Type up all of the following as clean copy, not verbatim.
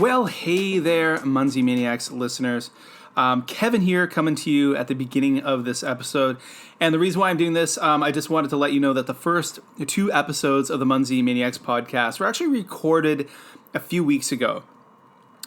Well, hey there, Munzee Maniacs listeners. Kevin here, coming to you at the beginning of this episode. And the reason why I'm doing this, I just wanted to let you know that the first 2 episodes of the Munzee Maniacs podcast were actually recorded a few weeks ago.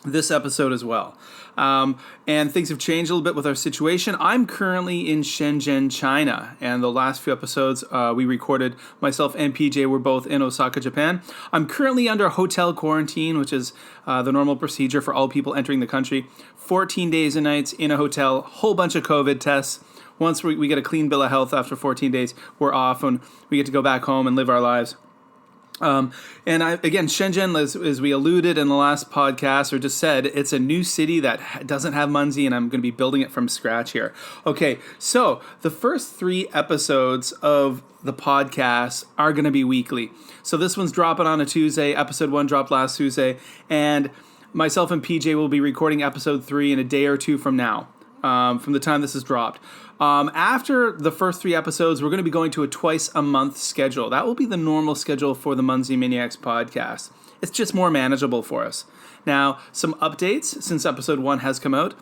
This episode as well. And things have changed a little bit with our situation. I'm currently in Shenzhen, China, and the last few episodes we recorded, myself and PJ were both in Osaka, Japan. I'm currently under hotel quarantine, which is the normal procedure for all people entering the country. 14 days and nights in a hotel, whole bunch of COVID tests. Once we get a clean bill of health after 14 days, we're off and we get to go back home and live our lives. Again, Shenzhen, as we alluded in the last podcast, or just said, it's a new city that doesn't have Munzee, and I'm going to be building it from scratch here. Okay, so the first 3 episodes of the podcast are going to be weekly. So this one's dropping on a Tuesday. Episode 1 dropped last Tuesday, and myself and PJ will be recording episode 3 in a day or 2 from now, from the time this is dropped. After the first 3 episodes, we're going to be going to a twice-a-month schedule. That will be the normal schedule for the Munzee Maniacs podcast. It's just more manageable for us. Now, some updates since episode 1 has come out.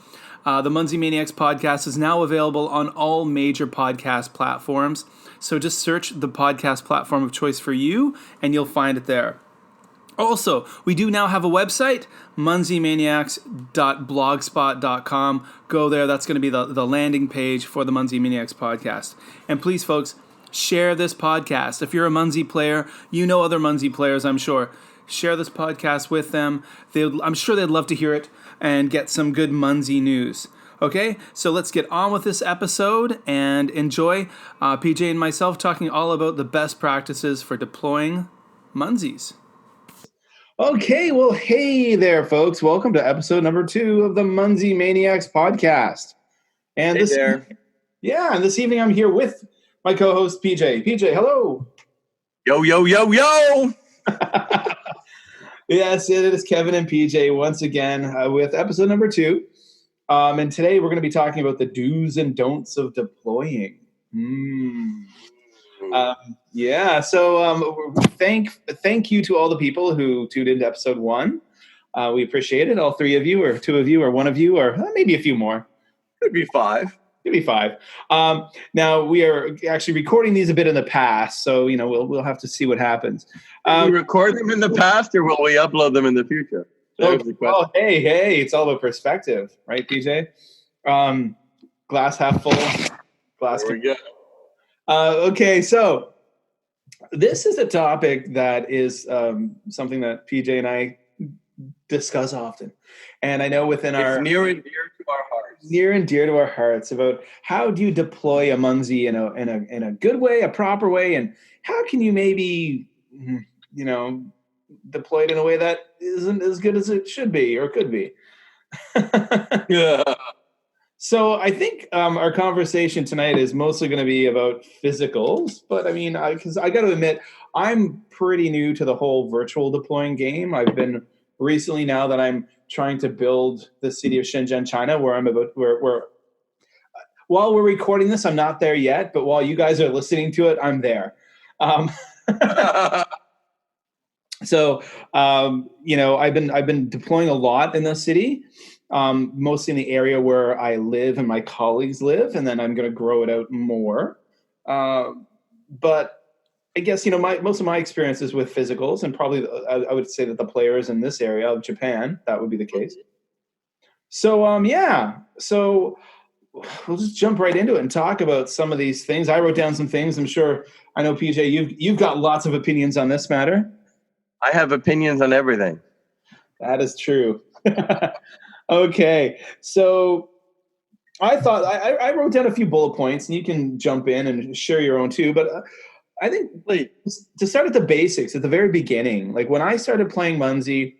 The Munzee Maniacs podcast is now available on all major podcast platforms. So just search the podcast platform of choice for you, and you'll find it there. Also, we do now have a website, munzeemaniacs.blogspot.com. Go there. That's going to be the landing page for the Munzee Maniacs podcast. And please, folks, share this podcast. If you're a Munzee player, you know other Munzee players, I'm sure. Share this podcast with them. I'm sure they'd love to hear it and get some good Munzee news. Okay, so let's get on with this episode and enjoy PJ and myself talking all about the best practices for deploying Munzees. Okay, well, hey there, folks. Welcome to episode number 2 of the Munzee Maniacs podcast. And hey there. And this evening I'm here with my co-host, PJ. PJ, hello. Yo, yo, yo, yo. Yes, it is Kevin and PJ once again with episode number 2. And today we're going to be talking about the do's and don'ts of deploying. So thank you to all the people who tuned into episode 1. We appreciate it. All 3 of you, or 2 of you, or 1 of you, or maybe a few more. Could be 5. Could be 5. Now we are actually recording these a bit in the past, so we'll have to see what happns. Will we record them in the past, or will we upload them in the future? Hey, it's all about perspective, right, PJ? Glass half full. Glass. There we go. Okay, so this is a topic that is something that PJ and I discuss often, and I know within it's our near and dear to our hearts. Near and dear to our hearts about how do you deploy a Munzee in a good way, a proper way, and how can you maybe deploy it in a way that isn't as good as it should be or could be. Yeah. So I think our conversation tonight is mostly going to be about physicals, but I mean, because I got to admit, I'm pretty new to the whole virtual deploying game. I've been recently, now that I'm trying to build the city of Shenzhen, China, while we're recording this, I'm not there yet, but while you guys are listening to it, I'm there. So I've been deploying a lot in the city. Mostly in the area where I live and my colleagues live, and then I'm going to grow it out more. But I guess, most of my experience is with physicals, and probably I would say that the players in this area of Japan, that would be the case. So, so we'll just jump right into it and talk about some of these things. I wrote down some things. I know, PJ, you've got lots of opinions on this matter. I have opinions on everything. That is true. Okay, so I thought I wrote down a few bullet points, and you can jump in and share your own too. But I think to start at the basics, at the very beginning, like when I started playing Munzee,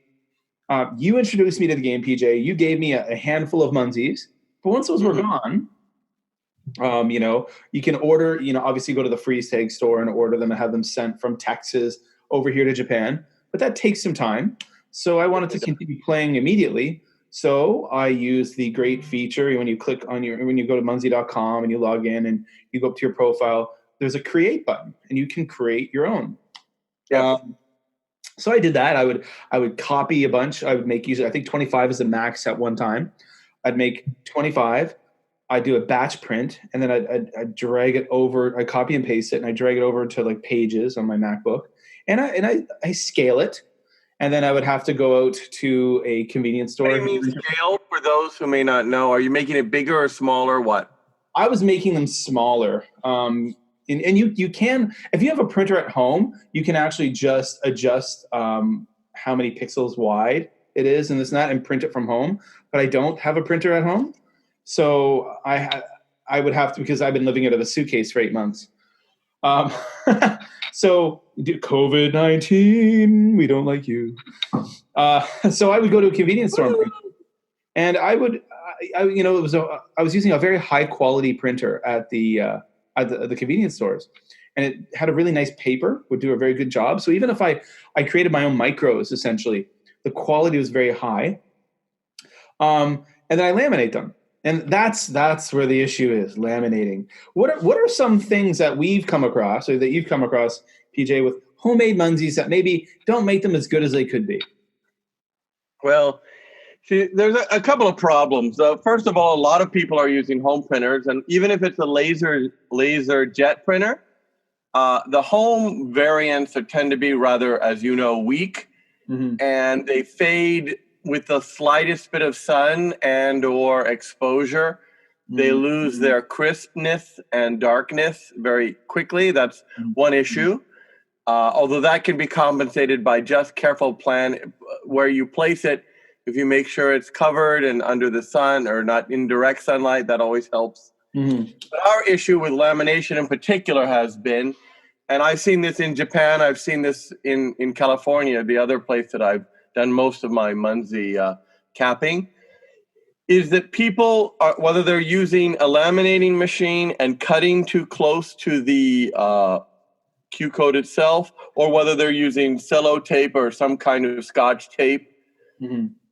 you introduced me to the game, PJ. You gave me a handful of Munzees, but once those were gone, you can order. Obviously go to the freeze tag store and order them and have them sent from Texas over here to Japan. But that takes some time, so I wanted to continue playing immediately. So I use the great feature when you go to munzee.com and you log in and you go up to your profile, there's a create button and you can create your own. Yeah. So I did that. I would copy a bunch. I would make usually, I think 25 is the max at one time. I'd make 25. I'd do a batch print, and then I'd drag it over. I copy and paste it, and I drag it over to like Pages on my MacBook, and I scale it, and then I would have to go out to a convenience store. What do you mean scale? For those who may not know, are you making it bigger or smaller? What? I was making them smaller. And you can, if you have a printer at home, you can actually just adjust how many pixels wide it is and this and that, and print it from home. But I don't have a printer at home, so I would have to, because I've been living out of a suitcase for 8 months. So COVID-19, we don't like you. So I would go to a convenience store, and I was using a very high quality printer at the convenience stores, and it had a really nice paper, would do a very good job. So even if I created my own micros, essentially, the quality was very high. And then I laminate them. And that's where the issue is, laminating. What are some things that we've come across, or that you've come across, PJ, with homemade Munzees that maybe don't make them as good as they could be? Well, see, there's a couple of problems. First of all, a lot of people are using home printers, and even if it's a laser jet printer, the home variants tend to be rather, as you know, weak, and they fade with the slightest bit of sun and or exposure. They lose their crispness and darkness very quickly. That's one issue. Although that can be compensated by just careful plan where you place it. If you make sure it's covered and under the sun or not in direct sunlight, that always helps. But our issue with lamination in particular has been, and I've seen this in Japan, I've seen this in California, the other place that I've done most of my Munzee capping, is that people, whether they're using a laminating machine and cutting too close to the Q code itself, or whether they're using cello tape or some kind of Scotch tape,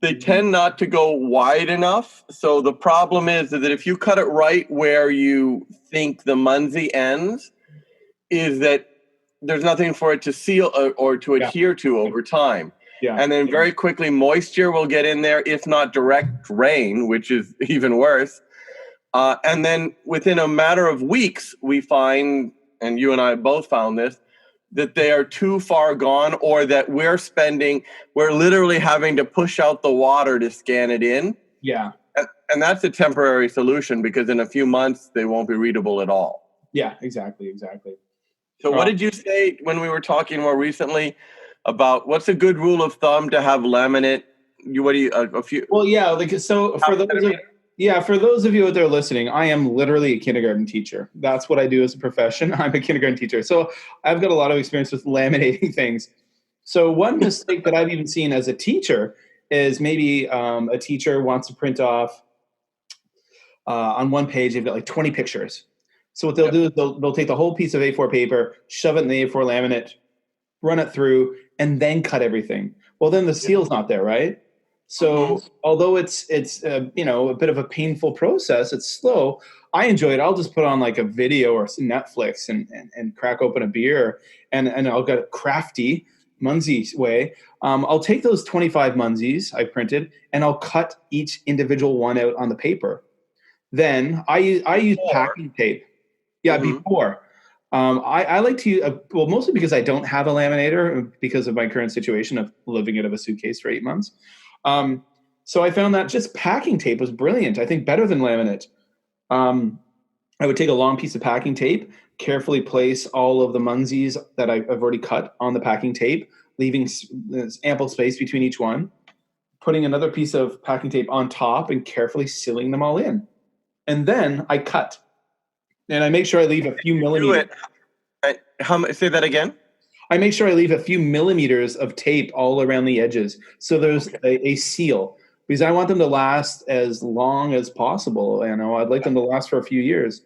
they tend not to go wide enough. So the problem is that if you cut it right where you think the Munzee ends, is that there's nothing for it to seal or to adhere to over time. And then very quickly moisture will get in there, if not direct rain, which is even worse. And then within a matter of weeks, we find, and you and I both found this, that they are too far gone, or that we're literally having to push out the water to scan it in. And that's a temporary solution, because in a few months, they won't be readable at all. Yeah, exactly. So what did you say when we were talking more recently about what's a good rule of thumb to have laminate? A few? Well, yeah, so for those of you out there listening, I am literally a kindergarten teacher. That's what I do as a profession. I'm a kindergarten teacher. So I've got a lot of experience with laminating things. So one mistake that I've even seen as a teacher is maybe a teacher wants to print off on one page, they've got like 20 pictures. So what they'll do is they'll take the whole piece of A4 paper, shove it in the A4 laminate, run it through, and then cut everything. Well, then the seal's not there, right? So although it's a bit of a painful process, it's slow. I enjoy it. I'll just put on like a video or Netflix and crack open a beer, and I'll get it crafty Munzee way. I'll take those 25 Munzees I printed, and I'll cut each individual one out on the paper. Then I use packing tape. Before. I like to use, mostly because I don't have a laminator because of my current situation of living out of a suitcase for 8 months. So I found that just packing tape was brilliant. I think better than laminate. I would take a long piece of packing tape, carefully place all of the Munzees that I've already cut on the packing tape, leaving ample space between each one, putting another piece of packing tape on top and carefully sealing them all in. And then I cut. And I make sure I leave a few millimeters. Say that again? I make sure I leave a few millimeters of tape all around the edges. So there's a seal, because I want them to last as long as possible. I'd like them to last for a few years.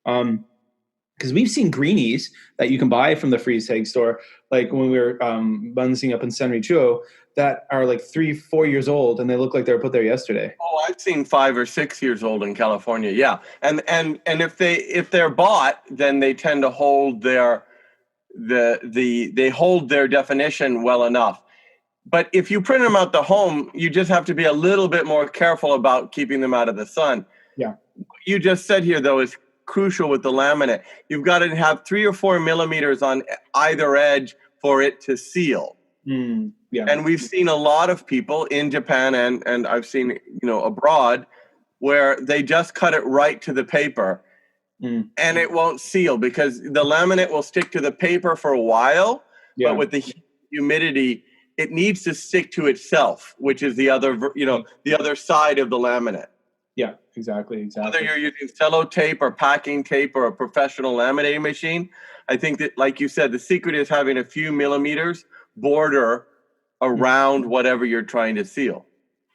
Because we've seen greenies that you can buy from the freeze tag store, like when we were Munzeeing up in San Richuo, that are like 3-4 years old, and they look like they were put there yesterday. Oh, I've seen 5 or 6 years old in California. Yeah, and if they're bought, then they tend to hold they hold their definition well enough. But if you print them out the home, you just have to be a little bit more careful about keeping them out of the sun. Yeah. What you just said here, though, is crucial with the laminate. You've got to have 3 or 4 millimeters on either edge for it to seal. Yeah. And we've seen a lot of people in Japan and I've seen, abroad, where they just cut it right to the paper and it won't seal because the laminate will stick to the paper for a while, but with the humidity, it needs to stick to itself, which is the other, the other side of the laminate. Yeah, exactly. Whether you're using cello tape or packing tape or a professional laminating machine, I think that, like you said, the secret is having a few millimeters border around whatever you're trying to seal.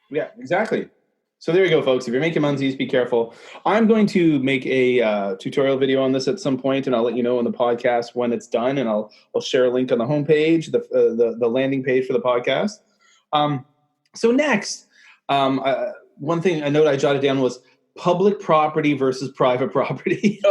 Yeah, exactly. So there you go, folks. If you're making munzees, be careful. I'm going to make a tutorial video on this at some point, and I'll let you know on the podcast when it's done, and I'll share a link on the homepage, the landing page for the podcast. So next, one thing, a note I jotted down was public property versus private property.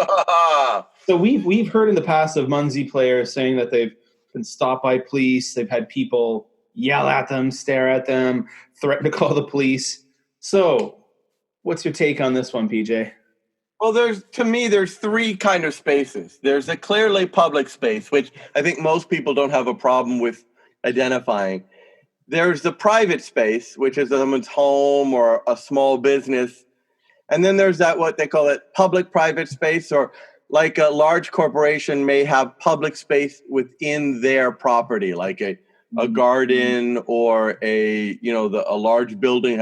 So we've heard in the past of Munzee players saying that they've been stopped by police. They've had people yell at them, stare at them, threaten to call the police. So what's your take on this one, PJ? Well, there's 3 kind of spaces. There's a clearly public space, which I think most people don't have a problem with identifying. There's the private space, which is someone's home or a small business. And then there's that, what they call it, public-private space, or like a large corporation may have public space within their property, like a garden or a large building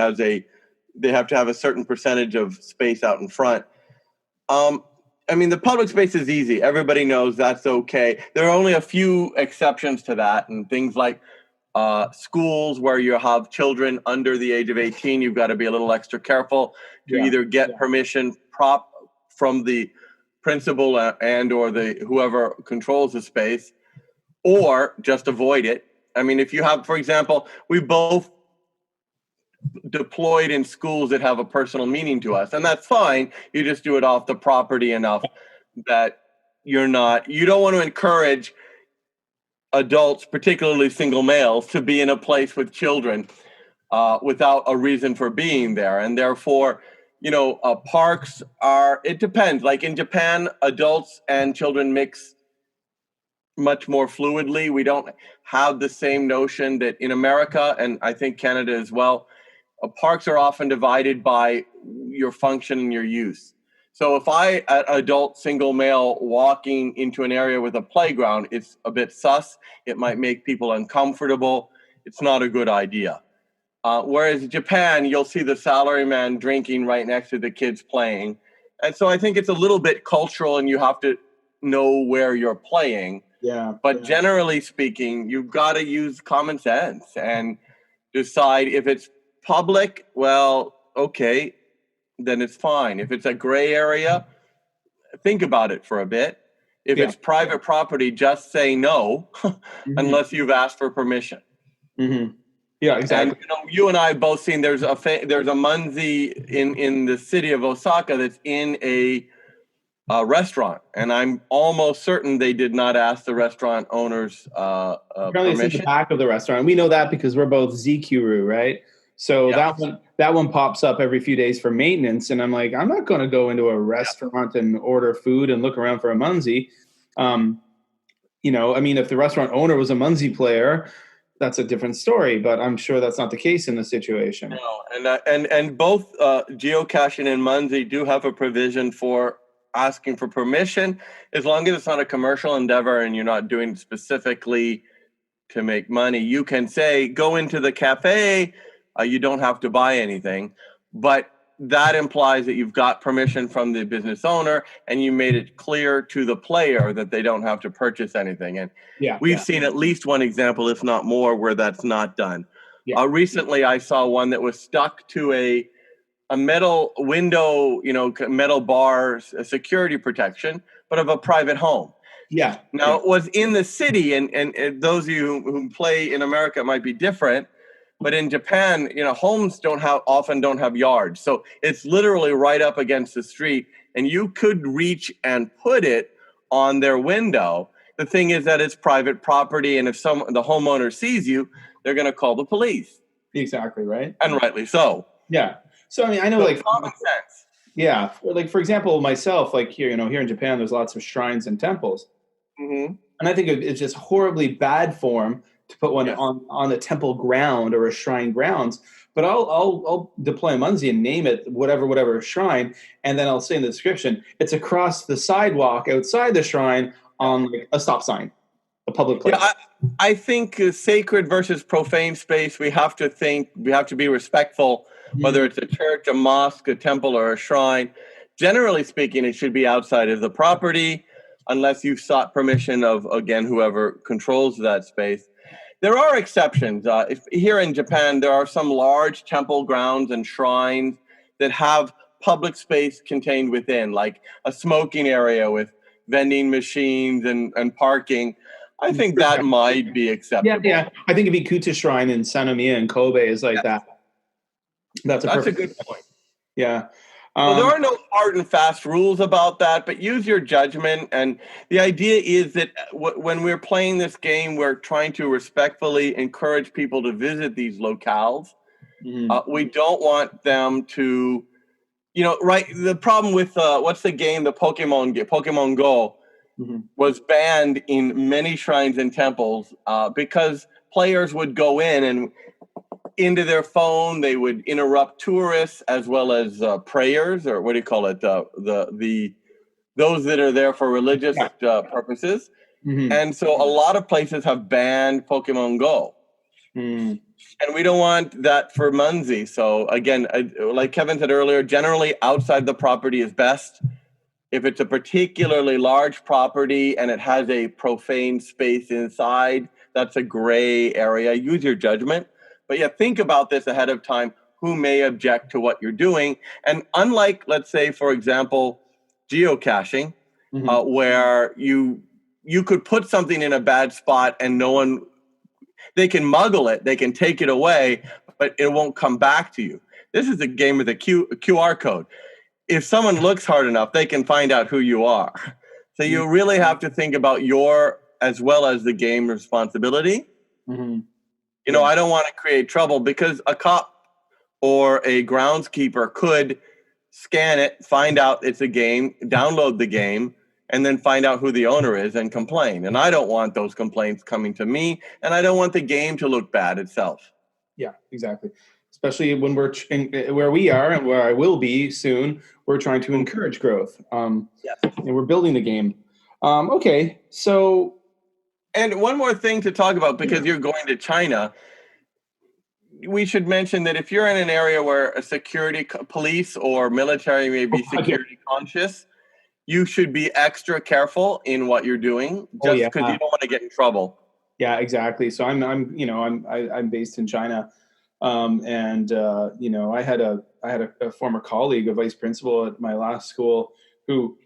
they have to have a certain percentage of space out in front. The public space is easy. Everybody knows that's okay. There are only a few exceptions to that, and things like schools where you have children under the age of 18, you've got to be a little extra careful to either get permission from the principal and or whoever controls the space, or just avoid it. If you have, for example, we both deployed in schools that have a personal meaning to us, and that's fine. You just do it off the property enough that you don't want to encourage adults, particularly single males, to be in a place with children without a reason for being there. And therefore, parks it depends. Like in Japan, adults and children mix much more fluidly. We don't have the same notion that in America, and I think Canada as well, parks are often divided by your function and your use. So if an adult single male walking into an area with a playground, it's a bit sus. It might make people uncomfortable. It's not a good idea. Whereas in Japan, you'll see the salaryman drinking right next to the kids playing. And so I think it's a little bit cultural, and you have to know where you're playing. But generally speaking, you've got to use common sense and decide if it's public, well, okay, then it's fine. If it's a gray area, think about it for a bit. If it's private property, just say no, unless you've asked for permission. Yeah, exactly. And you and I have both seen there's a Munzee in the city of Osaka that's in a restaurant, and I'm almost certain they did not ask the restaurant owners Apparently permission. it's in the back of the restaurant. We know that because we're both ZQRU, right? So that one pops up every few days for maintenance, and I'm like, I'm not going to go into a restaurant and order food and look around for a Munzee. If the restaurant owner was a Munzee player, that's a different story. But I'm sure that's not the case in this situation. No, and both geocaching and Munzee do have a provision for asking for permission, as long as it's not a commercial endeavor and you're not doing it specifically to make money. You can say, go into the cafe. You don't have to buy anything, but that implies that you've got permission from the business owner and you made it clear to the player that they don't have to purchase anything. And we've seen at least one example, if not more, where that's not done. Recently, I saw one that was stuck to a metal window, metal bars, a security protection, but of a private home. Now, it was in the city, and those of you who play in America, it might be different. But in Japan, homes often don't have yards. So it's literally right up against the street, and you could reach and put it on their window. the thing is that it's private property, and if the homeowner sees you, they're going to call the police. Exactly, right? And rightly so. Yeah. So I mean, I know, So like, common sense. yeah, like for example, myself, like here, here in Japan, there's lots of shrines and temples, Mm-hmm. and I think it's just horribly bad form to put one Yes. on a temple ground or a shrine grounds. But I'll deploy a Munzee and name it whatever shrine, and then I'll say in the description it's across the sidewalk outside the shrine on like a stop sign, a public place. Yeah, I think sacred versus profane space, we have to be respectful, whether it's a church, a mosque, a temple, or a shrine. Generally speaking, it should be outside of the property, unless you've sought permission of, again, whoever controls that space. There are exceptions. Here in Japan, there are some large temple grounds and shrines that have public space contained within, like a smoking area with vending machines and parking. I think that might be acceptable. Yeah. I think Ikuta Shrine in Sanomiya and Kobe is like that. That's a good point. Yeah. Well, there are no hard and fast rules about that, but use your judgment. And the idea is that when we're playing this game, we're trying to respectfully encourage people to visit these locales. Mm-hmm. We don't want them to, right? The problem with what's the game? The Pokemon Go mm-hmm. was banned in many shrines and temples because players would go in and into their phone, they would interrupt tourists as well as prayers, or what do you call it? Those that are there for religious purposes. Mm-hmm. And so a lot of places have banned Pokemon Go. Mm. And we don't want that for Munzee. So again, like Kevin said earlier, generally outside the property is best. If it's a particularly large property and it has a profane space inside, that's a gray area. Use your judgment. But yeah, think about this ahead of time, who may object to what you're doing. And unlike, let's say, for example, geocaching, mm-hmm. Where you could put something in a bad spot and they can muggle it, they can take it away, but it won't come back to you. This is a game with a QR code. If someone looks hard enough, they can find out who you are. So you really have to think about your, as well as the game responsibility. Mm-hmm. I don't want to create trouble because a cop or a groundskeeper could scan it, find out it's a game, download the game, and then find out who the owner is and complain. And I don't want those complaints coming to me, and I don't want the game to look bad itself. Yeah, exactly. Especially when we're where we are and where I will be soon, we're trying to encourage growth. Yes. And we're building the game. Okay, so... And one more thing to talk about, because you're going to China, we should mention that if you're in an area where a security police or military may be security conscious, you should be extra careful in what you're doing, just because you don't want to get in trouble. Yeah, exactly. So I'm based in China, and I had a former colleague, a vice principal at my last school, who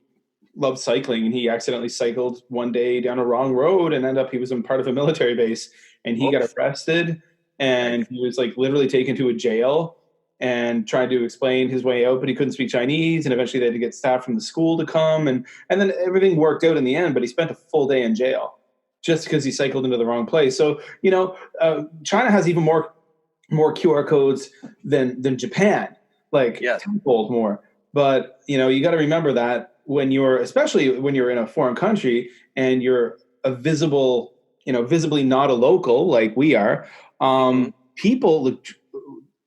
loved cycling, and he accidentally cycled one day down a wrong road and he was in part of a military base, and he got arrested, and he was like literally taken to a jail and tried to explain his way out, but he couldn't speak Chinese, and eventually they had to get staff from the school to come, and then everything worked out in the end, but he spent a full day in jail just because he cycled into the wrong place. So China has even more QR codes than Japan, like tenfold more. But you got to remember that especially when you're in a foreign country and you're a visibly not a local like we are, people,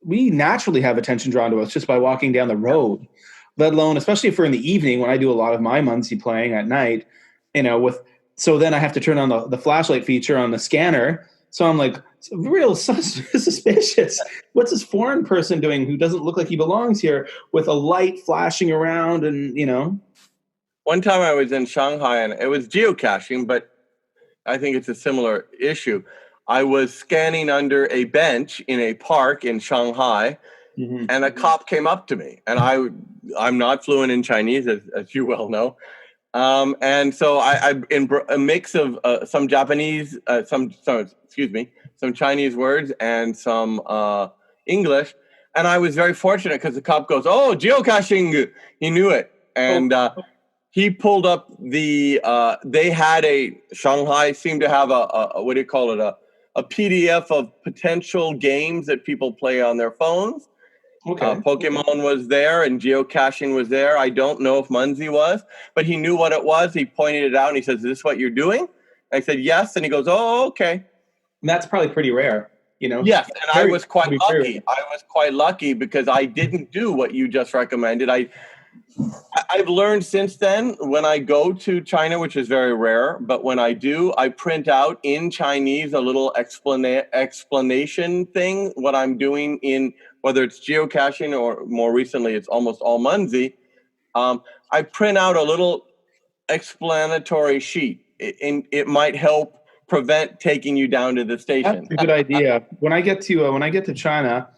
we naturally have attention drawn to us just by walking down the road, let alone, especially if we're in the evening, when I do a lot of my Munzee playing at night, so then I have to turn on the flashlight feature on the scanner. So I'm like, real suspicious. What's this foreign person doing who doesn't look like he belongs here with a light flashing around and, One time I was in Shanghai, and it was geocaching, but I think it's a similar issue. I was scanning under a bench in a park in Shanghai, and a cop came up to me, and I'm not fluent in Chinese, as you well know. And so I in a mix of some Japanese, some Chinese words and some English. And I was very fortunate because the cop goes, "Oh, geocaching." He knew it. And he pulled up they had Shanghai seemed to have a what do you call it, a PDF of potential games that people play on their phones. Okay. Pokemon was there and geocaching was there. I don't know if Munzee was, but he knew what it was. He pointed it out and he says, "Is this what you're doing?" I said, "Yes." And he goes, "Oh, okay." And that's probably pretty rare, you know? Yes, and I was quite lucky. Rare. I was quite lucky because I didn't do what you just recommended. I've learned since then, when I go to China, which is very rare, but when I do, I print out in Chinese a little explanation thing, what I'm doing in, whether it's geocaching or more recently, it's almost all Munzee. I print out a little explanatory sheet. It might help prevent taking you down to the station. That's a good idea. When I get to China,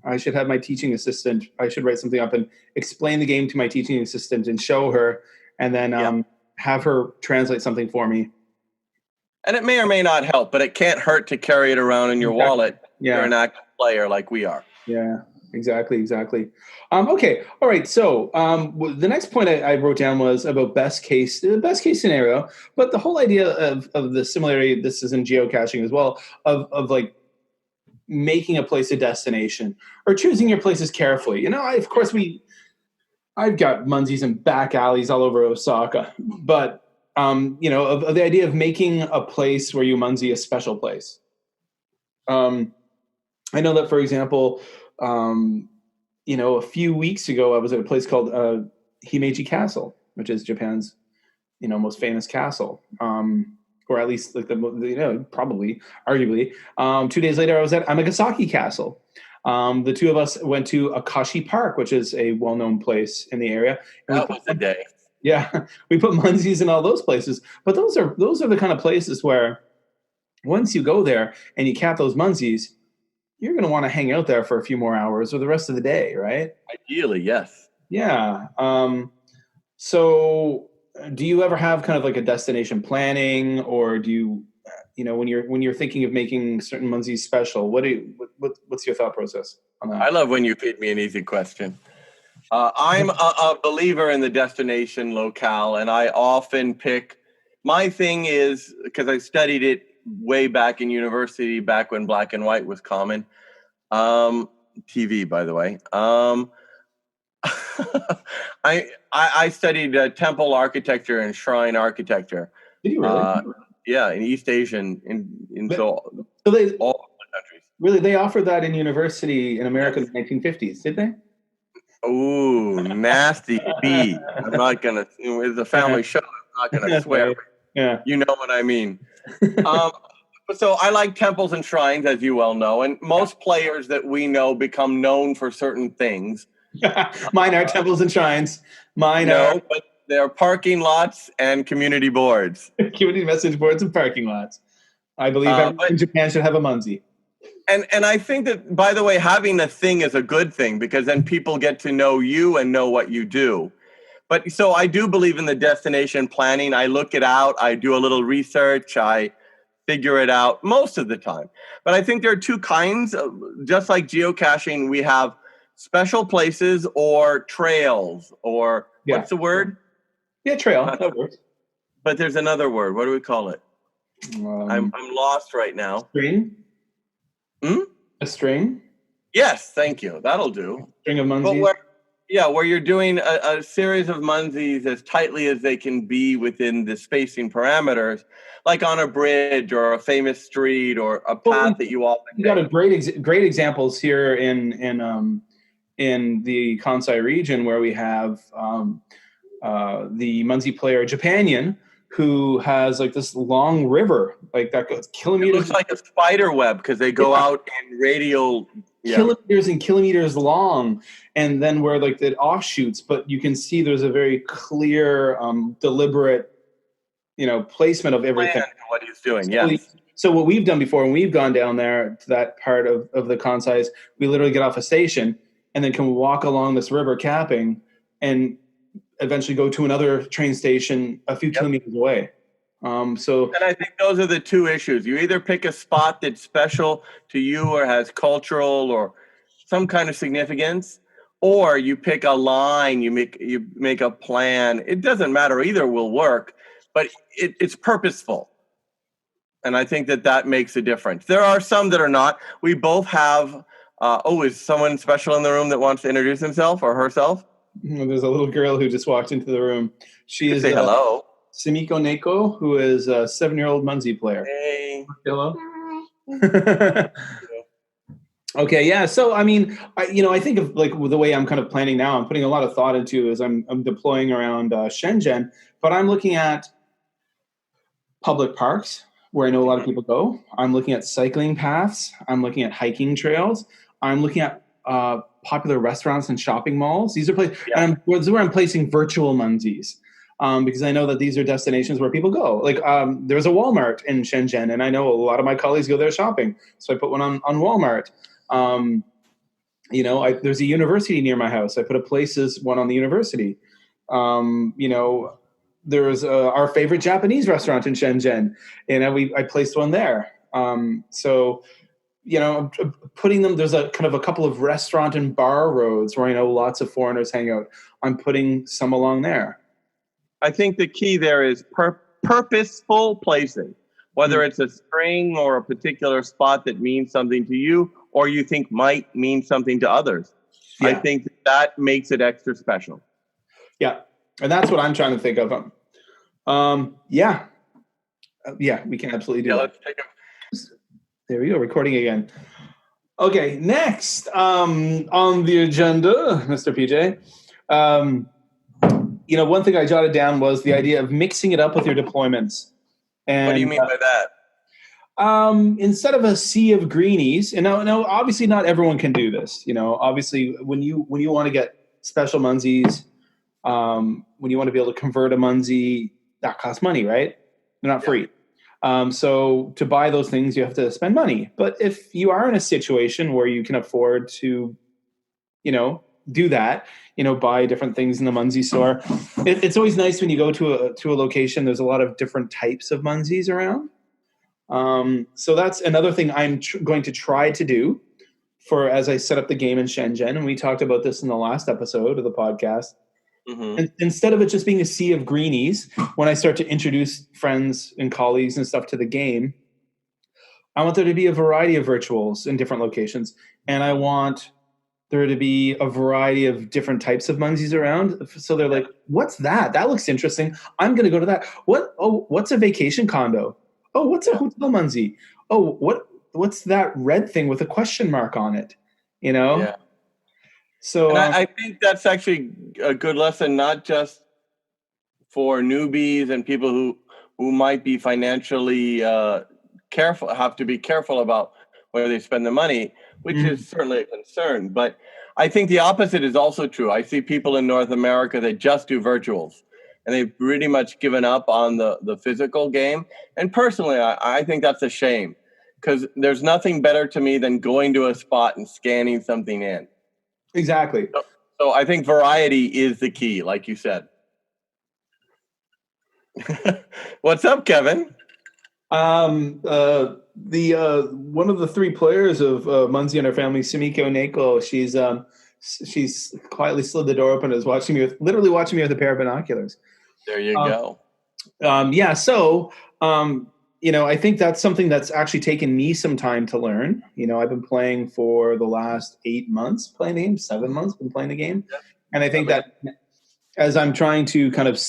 I should have my teaching assistant. I should write something up and explain the game to my teaching assistant and show her, and then have her translate something for me. And it may or may not help, but it can't hurt to carry it around in your wallet. Yeah. You're an active player like we are. Yeah, exactly. Okay, all right. So the next point I wrote down was about the best case scenario, but the whole idea of the similarity, this is in geocaching as well, of like making a place a destination or choosing your places carefully. You know, I've got Munzees and back alleys all over Osaka, but you know, of the idea of making a place where you Munzee a special place. I know that, for example, you know, a few weeks ago, I was at a place called Himeji Castle, which is Japan's, you know, most famous castle, or at least like probably, arguably. 2 days later, I was at Amagasaki Castle. The two of us went to Akashi Park, which is a well-known place in the area. And that was the day. Yeah, we put Munzees in all those places, but those are the kind of places where once you go there and you cap those Munzees, you're going to want to hang out there for a few more hours or the rest of the day, right? Ideally, yes. Yeah. So do you ever have kind of like a destination planning, or do you know, when you're thinking of making certain Munzees special, what's your thought process on that? I love when you feed me an easy question. I'm a believer in the destination locale, and I often pick, my thing is, because I studied it way back in university, back when black and white was common. TV, by the way. I studied temple architecture and shrine architecture. Did you really? Yeah, in East Asian, all the countries. Really, they offered that in university in America in the 1950s, did they? Ooh, nasty B. I'm not gonna. It's a family show. I'm not gonna swear. Yeah, you know what I mean. So I like temples and shrines, as you well know, and most players that we know become known for certain things. Mine are temples and shrines. But they're parking lots and community boards. Community message boards and parking lots. I believe everyone in Japan should have a Munzee. And I think that, by the way, having a thing is a good thing, because then people get to know you and know what you do. But so I do believe in the destination planning. I look it out. I do a little research. I figure it out most of the time. But I think there are two kinds. Just like geocaching, we have special places or trails, or what's the word? Yeah, trail. That works. But there's another word. What do we call it? I'm lost right now. String? A string? Yes, thank you. That'll do. String of Munzees? Where you're doing a series of Munzees as tightly as they can be within the spacing parameters, like on a bridge or a famous street or a path that you all. You got a great examples here in the Kansai region, where we have the Munzee player Japanian, who has like this long river, like that goes kilometers. It looks like a spider web because they go out in radial. Kilometers and kilometers long, and then where like the offshoots, but you can see there's a very clear, deliberate, placement of everything. What he's doing, So what we've done before, when we've gone down there to that part of the Kansai, we literally get off a station and then can walk along this river capping and eventually go to another train station a few kilometers away. And I think those are the two issues. You either pick a spot that's special to you or has cultural or some kind of significance, or you pick a line, you make a plan. It doesn't matter, either will work, but it's purposeful. And I think that makes a difference. There are some that are not. We both have, is someone special in the room that wants to introduce himself or herself? There's a little girl who just walked into the room. She is say hello. Simiko Neko, who is a 7-year-old Munzee player. Hey. Hello. Okay, yeah. So, I mean, I think of like the way I'm kind of planning now, I'm putting a lot of thought into is I'm deploying around Shenzhen, but I'm looking at public parks where I know a lot of people go. I'm looking at cycling paths. I'm looking at hiking trails. I'm looking at popular restaurants and shopping malls. These are places, and this is where I'm placing virtual Munzees. Because I know that these are destinations where people go. Like there's a Walmart in Shenzhen, and I know a lot of my colleagues go there shopping. So I put one on Walmart. There's a university near my house. I put a one on the university. There's our favorite Japanese restaurant in Shenzhen, and I placed one there. Putting them, there's a couple of restaurant and bar roads where I know lots of foreigners hang out. I'm putting some along there. I think the key there is purposeful placing, whether it's a string or a particular spot that means something to you or you think might mean something to others. Yeah. I think that makes it extra special. Yeah. And that's what I'm trying to think of. We can absolutely do that. Let's take There we go, recording again. Okay, next on the agenda, Mr. PJ. One thing I jotted down was the idea of mixing it up with your deployments. And what do you mean by that? Instead of a sea of greenies, and now obviously not everyone can do this. Obviously when you want to get special Munzees, when you want to be able to convert a Munzee, that costs money, right? They're not free. So to buy those things, you have to spend money. But if you are in a situation where you can afford to, do that, buy different things in the Munzee store, it's always nice when you go to a location. There's a lot of different types of Munzees around. So that's another thing I'm going to try to do as I set up the game in Shenzhen. And we talked about this in the last episode of the podcast. Mm-hmm. And instead of it just being a sea of greenies, when I start to introduce friends and colleagues and stuff to the game, I want there to be a variety of virtuals in different locations. And I want there to be a variety of different types of Munzees around. So they're like, what's that? That looks interesting. I'm going to go to that. What's a vacation condo? Oh, what's a hotel Munzee? Oh, what's that red thing with a question mark on it? Yeah. So I think that's actually a good lesson, not just for newbies and people who might be financially careful, have to be careful about where they spend their money, which is certainly a concern. But I think the opposite is also true. I see people in North America that just do virtuals, and they've pretty much given up on the physical game. And personally, I think that's a shame, because there's nothing better to me than going to a spot and scanning something in. Exactly. So I think variety is the key, like you said. What's up, Kevin? The one of the 3 players of Munzee and her family, Simiko Neko, she's quietly slid the door open and is literally watching me with a pair of binoculars. There you go. I think that's something that's actually taken me some time to learn. I've been playing for the last 8 months, playing the game, 7 months, been playing the game. Yeah. And I think that as I'm trying to kind of,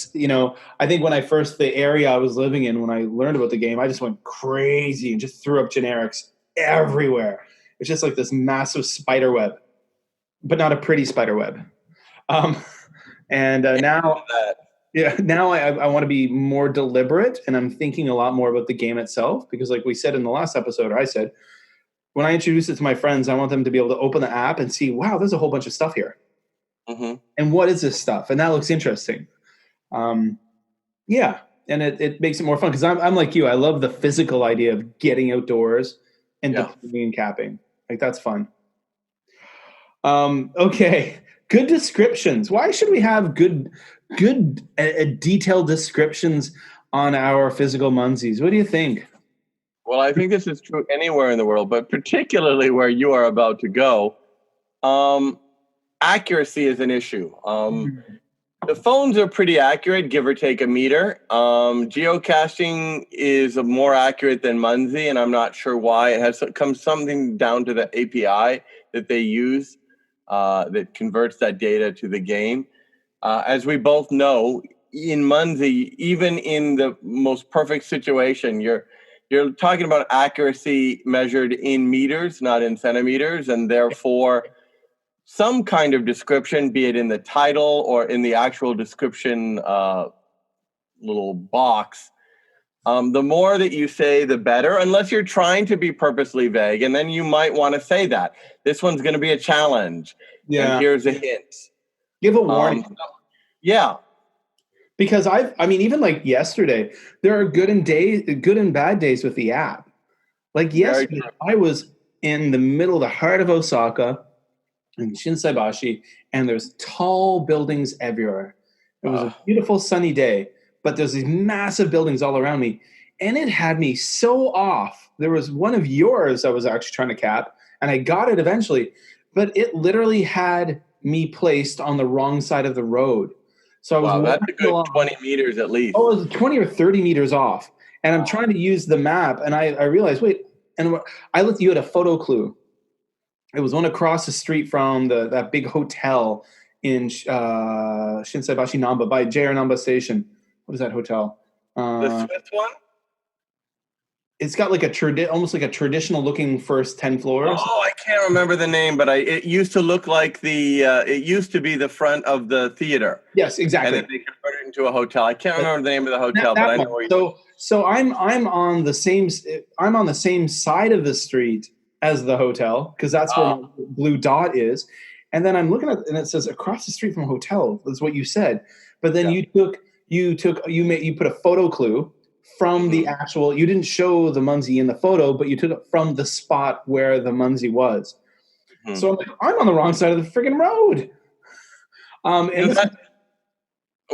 I think the area I was living in, when I learned about the game, I just went crazy and just threw up generics everywhere. It's just like this massive spider web, but not a pretty spider web. Now I want to be more deliberate, and I'm thinking a lot more about the game itself, because like we said in the last episode, I said, when I introduce it to my friends, I want them to be able to open the app and see, wow, there's a whole bunch of stuff here. Mm-hmm. And what is this stuff? And that looks interesting. And it makes it more fun, because I'm like you. I love the physical idea of getting outdoors and deploying and capping. Like, that's fun. Okay. Good descriptions. Why should we have good detailed descriptions on our physical Munzees? What do you think? Well, I think this is true anywhere in the world, but particularly where you are about to go. accuracy is an issue. The phones are pretty accurate, give or take a meter. Geocaching is more accurate than Munzee, and I'm not sure why. It comes something down to the API that they use that converts that data to the game. As we both know, in Munzee, even in the most perfect situation, you're talking about accuracy measured in meters, not in centimeters, and therefore some kind of description, be it in the title or in the actual description little box. The more that you say, the better, unless you're trying to be purposely vague. And then you might want to say that this one's going to be a challenge. Yeah. And here's a hint. Give a warning. Yeah. Because I mean, even like yesterday, there are good and bad days with the app. Like yesterday, I was in the middle of the heart of Osaka, in Shinsaibashi, and there's tall buildings everywhere. It was a beautiful sunny day, but there's these massive buildings all around me, and it had me so off. There was one of yours I was actually trying to cap, and I got it eventually, but it literally had me placed on the wrong side of the road. So I was that's a good 20 meters at least. Oh, it was 20 or 30 meters off, and I'm trying to use the map, and I realized, wait, and I looked, you had a photo clue. It was one across the street from that big hotel in Shinsaibashi Namba by JR Namba Station. What is that hotel? The Swiss one? It's got like almost like a traditional looking first 10 floors. Oh, I can't remember the name, but it used to look like it used to be the front of the theater. Yes, exactly. And then they converted it into a hotel. I can't remember the name of the hotel, but I know where you. So I'm on the same side of the street as the hotel, because that's where my blue dot is. And then I'm looking at, and it says across the street from a hotel. That's what you said. But then you put a photo clue from the actual. You didn't show the Munzee in the photo, but you took it from the spot where the Munzee was. So I'm like, I'm on the wrong side of the friggin' road.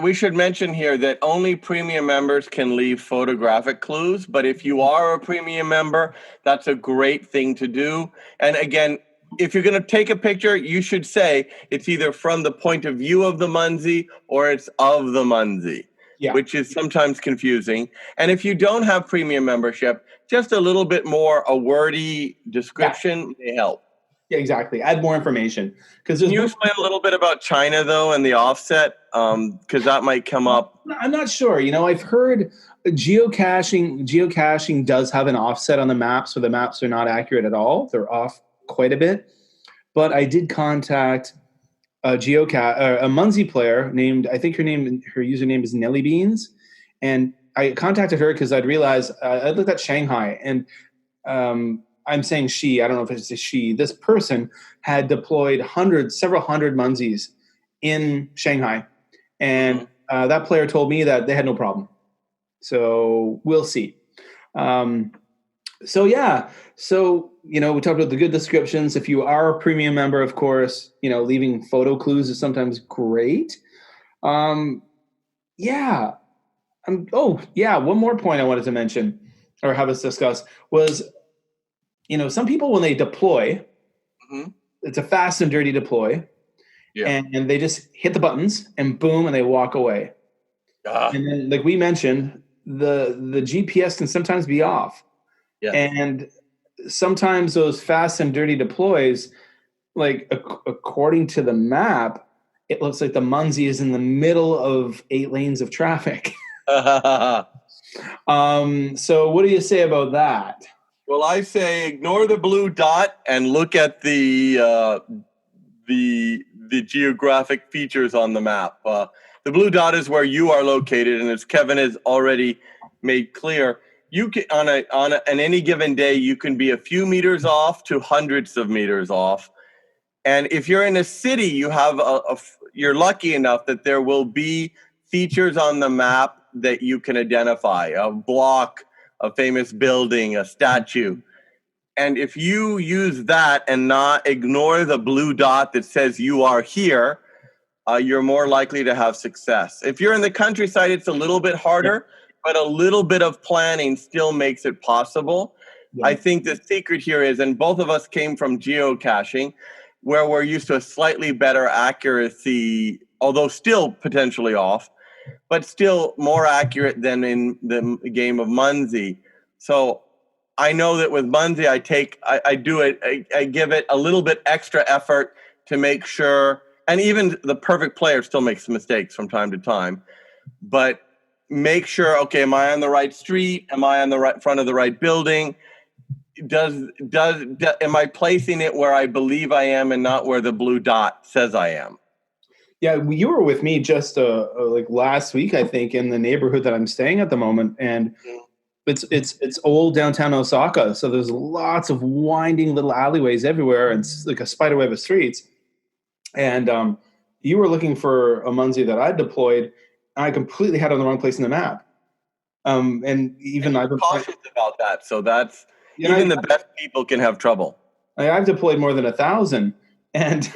We should mention here that only premium members can leave photographic clues, but if you are a premium member, that's a great thing to do. And again, if you're going to take a picture, you should say it's either from the point of view of the Munzee or it's of the Munzee, which is sometimes confusing. And if you don't have premium membership, just a little bit more a wordy description may help. Yeah, exactly. Add more information. Can you explain a little bit about China, though, and the offset? Because that might come up. I'm not sure. I've heard geocaching does have an offset on the map, so the maps are not accurate at all. They're off quite a bit. But I did contact a Munzee player named, I think her username is Nelly Beans. And I contacted her because I'd realized, I looked at Shanghai, and I'm saying she, I don't know if it's a she, this person had deployed several hundred Munzees in Shanghai. And that player told me that they had no problem. So we'll see. So we talked about the good descriptions. If you are a premium member, of course, leaving photo clues is sometimes great. One more point I wanted to mention or have us discuss was, some people, when they deploy, it's a fast and dirty deploy, and they just hit the buttons and boom, and they walk away. And then, like we mentioned, the GPS can sometimes be off. Yeah. And sometimes those fast and dirty deploys, like according to the map, it looks like the Munzee is in the middle of 8 lanes of traffic. So what do you say about that? Well, I say ignore the blue dot and look at the geographic features on the map. The blue dot is where you are located, and as Kevin has already made clear, you can on any given day you can be a few meters off to hundreds of meters off. And if you're in a city, you have you're lucky enough that there will be features on the map that you can identify: a block, a famous building, a statue. And if you use that and not ignore the blue dot that says you are here, you're more likely to have success. If you're in the countryside, it's a little bit harder, but a little bit of planning still makes it possible. Yeah. I think the secret here is, and both of us came from geocaching, where we're used to a slightly better accuracy, although still potentially off, but still more accurate than in the game of Munzee. So I know that with Munzee, I give it a little bit extra effort to make sure, and even the perfect player still makes mistakes from time to time, but make sure, okay, am I on the right street? Am I on the right front of the right building? Am I placing it where I believe I am and not where the blue dot says I am? Yeah, you were with me just like last week, I think, in the neighborhood that I'm staying at the moment, and it's old downtown Osaka. So there's lots of winding little alleyways everywhere, and it's like a spiderweb of streets. And you were looking for a Munzee that I deployed, and I completely had it on the wrong place in the map. And even I've been cautious about that. So that's even the best people can have trouble. I've deployed more than 1,000, and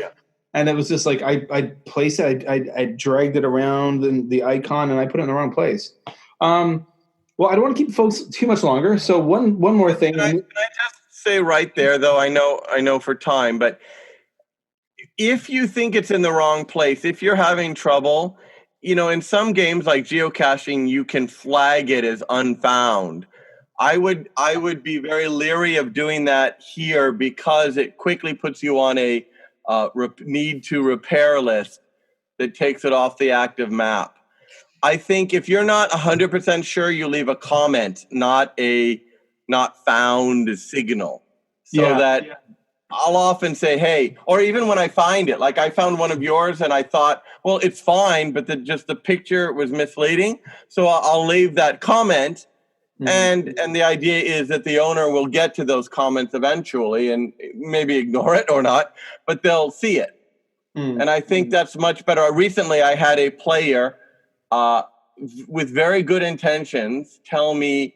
it was just like I placed it. I dragged it around and the icon, and I put it in the wrong place. Well, I don't want to keep folks too much longer. So one more thing. Can I just say right there, though? I know for time, but if you think it's in the wrong place, if you're having trouble, in some games like geocaching, you can flag it as unfound. I would be very leery of doing that here because it quickly puts you on a need to repair list that takes it off the active map. I think if you're not 100% sure, you leave a comment, not found signal. I'll often say, hey, or even when I find it, like I found one of yours and I thought, well, it's fine, but the picture was misleading. So I'll leave that comment. Mm-hmm. And the idea is that the owner will get to those comments eventually and maybe ignore it or not, but they'll see it. Mm-hmm. And I think that's much better. Recently, I had a player with very good intentions tell me,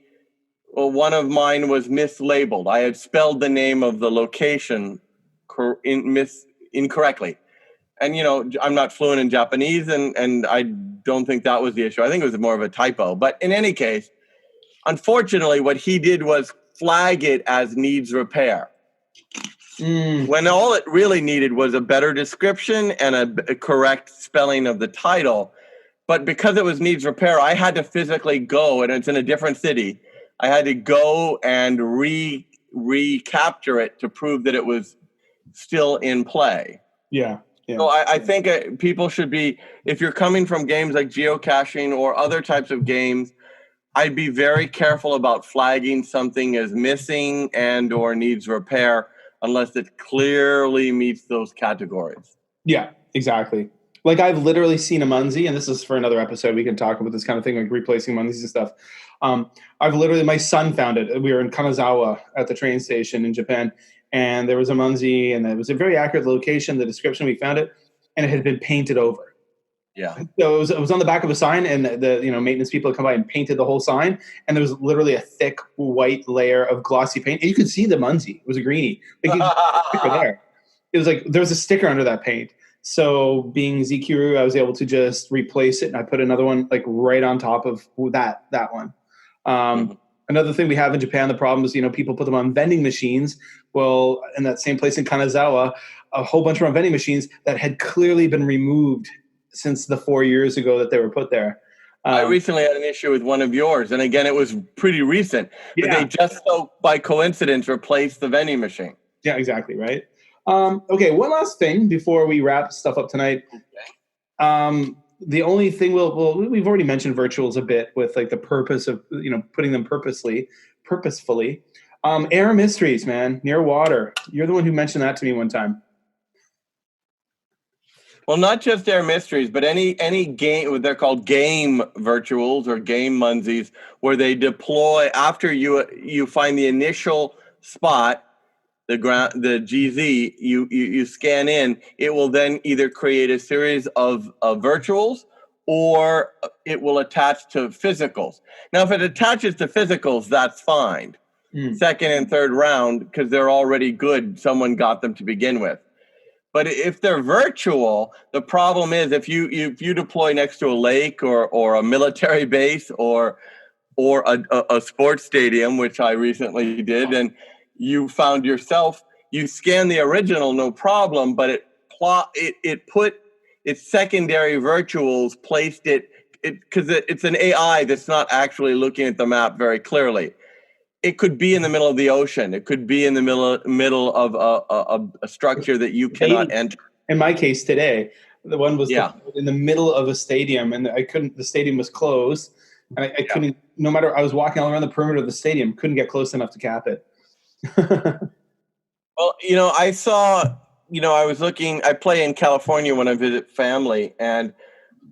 well, one of mine was mislabeled. I had spelled the name of the location incorrectly. And, I'm not fluent in Japanese, and I don't think that was the issue. I think it was more of a typo. But in any case, unfortunately, what he did was flag it as needs repair. When all it really needed was a better description and a correct spelling of the title. But because it was needs repair, I had to physically go, and it's in a different city. I had to go and recapture it to prove that it was still in play. Yeah. So I think people should be, if you're coming from games like geocaching or other types of games, I'd be very careful about flagging something as missing and or needs repair unless it clearly meets those categories. Yeah, exactly. Like I've literally seen a Munzee, and this is for another episode. We can talk about this kind of thing, like replacing Munzees and stuff. My son found it. We were in Kanazawa at the train station in Japan, and there was a Munzee, and it was a very accurate location. The description, we found it, and it had been painted over. Yeah. So it was on the back of a sign, and the maintenance people had come by and painted the whole sign, and there was literally a thick white layer of glossy paint, and you could see the Munzee. It was a greenie. There. It was like there was a sticker under that paint. So being Zikuru, I was able to just replace it, and I put another one like right on top of that one. Another thing we have in Japan, the problem is, people put them on vending machines. Well, in that same place in Kanazawa, a whole bunch were on vending machines that had clearly been removed since the 4 years ago that they were put there. I recently had an issue with one of yours, and again, it was pretty recent. But they just so by coincidence replaced the vending machine. Yeah, exactly, right? Okay, one last thing before we wrap stuff up tonight. Okay. The only thing we've already mentioned virtuals a bit with like the purpose of putting them purposefully. Air mysteries, man, near water. You're the one who mentioned that to me one time. Well, not just Air Mysteries, but any game, they're called game virtuals or game Munzees, where they deploy after you find the initial spot, the GZ, you scan in, it will then either create a series of virtuals or it will attach to physicals. Now, if it attaches to physicals, that's fine. Second and third round, because they're already good. Someone got them to begin with. But if they're virtual, the problem is if you deploy next to a lake or a military base or a sports stadium, which I recently did, and you found yourself, You scan the original, no problem, but it put its secondary virtuals, placed it because it's an AI that's not actually looking at the map very clearly. It could be in the middle of the ocean. It could be in the middle of a structure that you cannot enter. In my case today, the one was in the middle of a stadium, and the stadium was closed, and I couldn't, no matter, I was walking all around the perimeter of the stadium, couldn't get close enough to cap it. Well, I saw, I play in California when I visit family, and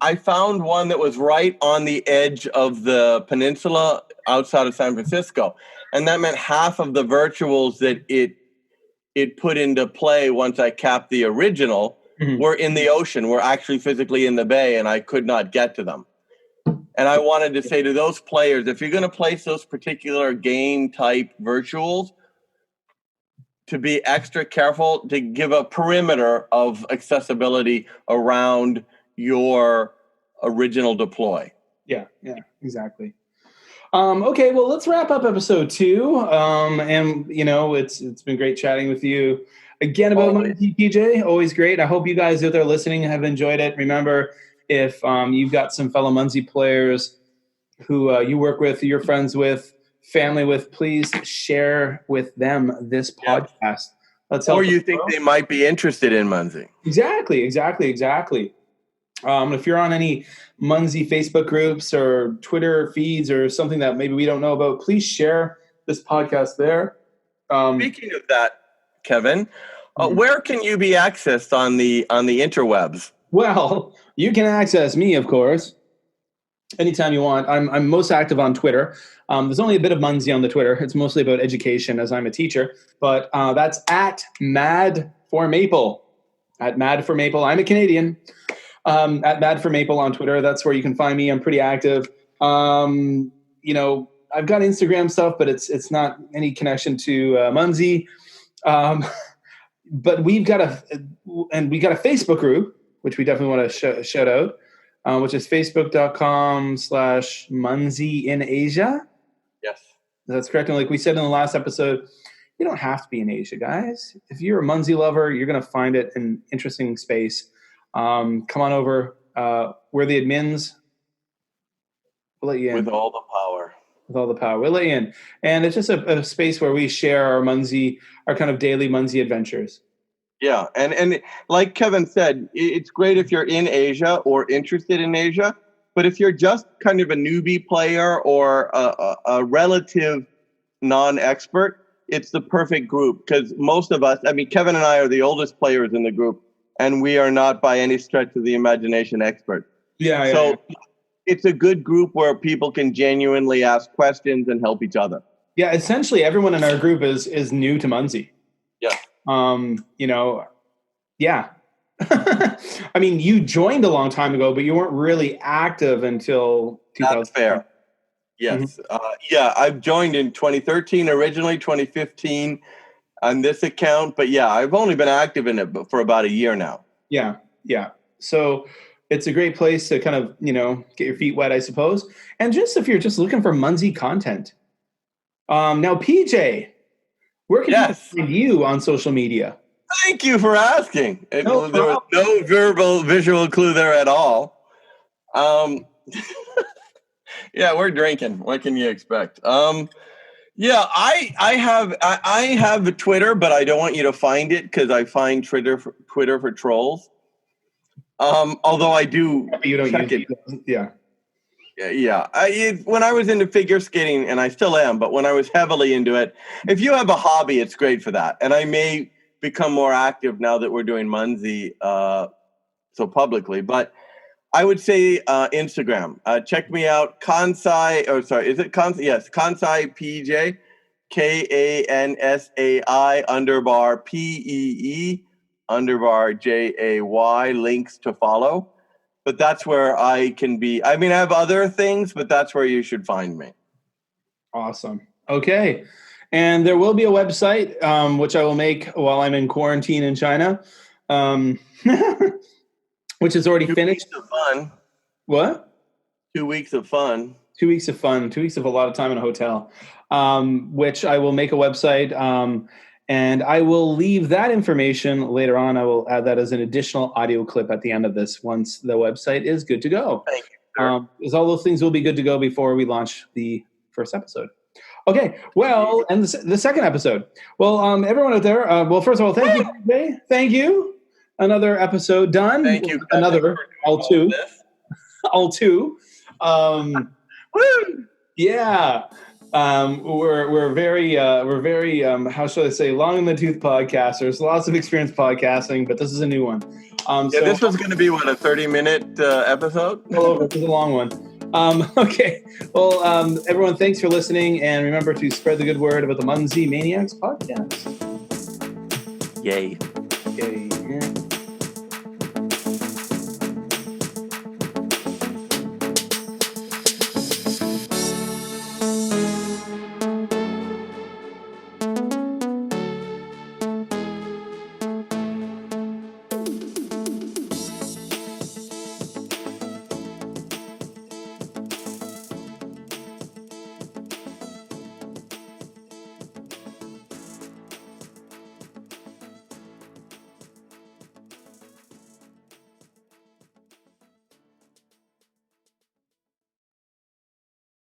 I found one that was right on the edge of the peninsula outside of San Francisco. And that meant half of the virtuals that it put into play once I capped the original were in the ocean, were actually physically in the bay, and I could not get to them. And I wanted to say to those players, if you're going to place those particular game type virtuals, to be extra careful, to give a perimeter of accessibility around your original deploy. Yeah, exactly. Okay, well, let's wrap up episode 2. And it's been great chatting with you again about Munzee, PJ. Always great. I hope you guys out there listening have enjoyed it. Remember, if you've got some fellow Munzee players who you work with, you're friends with, family with, please share with them this podcast. Or you think they might be interested in Munzee. Exactly. If you're on any Munzee Facebook groups or Twitter feeds or something that maybe we don't know about, please share this podcast there. Speaking of that, Kevin, where can you be accessed on the interwebs? Well, you can access me, of course, anytime you want. I'm most active on Twitter. There's only a bit of Munzee on the Twitter. It's mostly about education, as I'm a teacher. But that's at Mad for Maple. At Mad for Maple. I'm a Canadian. At Mad for Maple on Twitter. That's where you can find me. I'm pretty active. I've got Instagram stuff, but it's not any connection to Munzee. But we got a Facebook group, which we definitely want to shout out, which is facebook.com/Munzee in Asia. Yes. That's correct. And like we said in the last episode, you don't have to be in Asia, guys. If you're a Munzee lover, you're going to find it an interesting space. Come on over. We're the admins. We'll let you in. With all the power. We'll let you in. And it's just a space where we share our Munzee, our kind of daily Munzee adventures. Yeah. And like Kevin said, it's great if you're in Asia or interested in Asia. But if you're just kind of a newbie player or a relative non-expert, it's the perfect group. Because most of us, Kevin and I are the oldest players in the group. And we are not by any stretch of the imagination expert. So it's a good group where people can genuinely ask questions and help each other. Yeah, essentially everyone in our group is new to Munzee. Yeah. Yeah. You joined a long time ago, but you weren't really active until 2000. That's fair. Yes. I've joined in 2013, originally 2015. On this account, but I've only been active in it for about a year now. Yeah. So it's a great place to kind of, get your feet wet, I suppose. And just if you're just looking for Munzee content. Now, PJ, where can people find you on social media? Thank you for asking. There was no visual clue there at all. We're drinking. What can you expect? I have a Twitter, but I don't want you to find it because I find Twitter for trolls. Although I do check it. Yeah. When I was into figure skating, and I still am, but when I was heavily into it, if you have a hobby, it's great for that. And I may become more active now that we're doing Munzee so publicly, but I would say Instagram. Check me out, Kansai, is it Kansai? Yes, Kansai PJ, KANSAI_PEE_JAY, links to follow. But that's where I can be. I have other things, but that's where you should find me. Awesome. Okay. And there will be a website, which I will make while I'm in quarantine in China. Which is already finished. 2 weeks of fun. What? 2 weeks of fun. 2 weeks of fun. 2 weeks of a lot of time in a hotel. Which I will make a website. And I will leave that information later on. I will add that as an additional audio clip at the end of this once the website is good to go. Thank you, sir. Because all those things will be good to go before we launch the first episode. Okay, well, and the second episode. Well, everyone out there, well, first of all, thank you, Jay. Thank you. Another episode done. Thank you. Another, all two. All two. Woo! Yeah. We're very how should I say, long in the tooth podcasters. Lots of experience podcasting, but this is a new one. This was going to be what, a 30-minute episode? All over. This is a long one. Okay. Well, everyone, thanks for listening, and remember to spread the good word about the Munzee Maniacs Podcast. Yay. Okay. Yeah.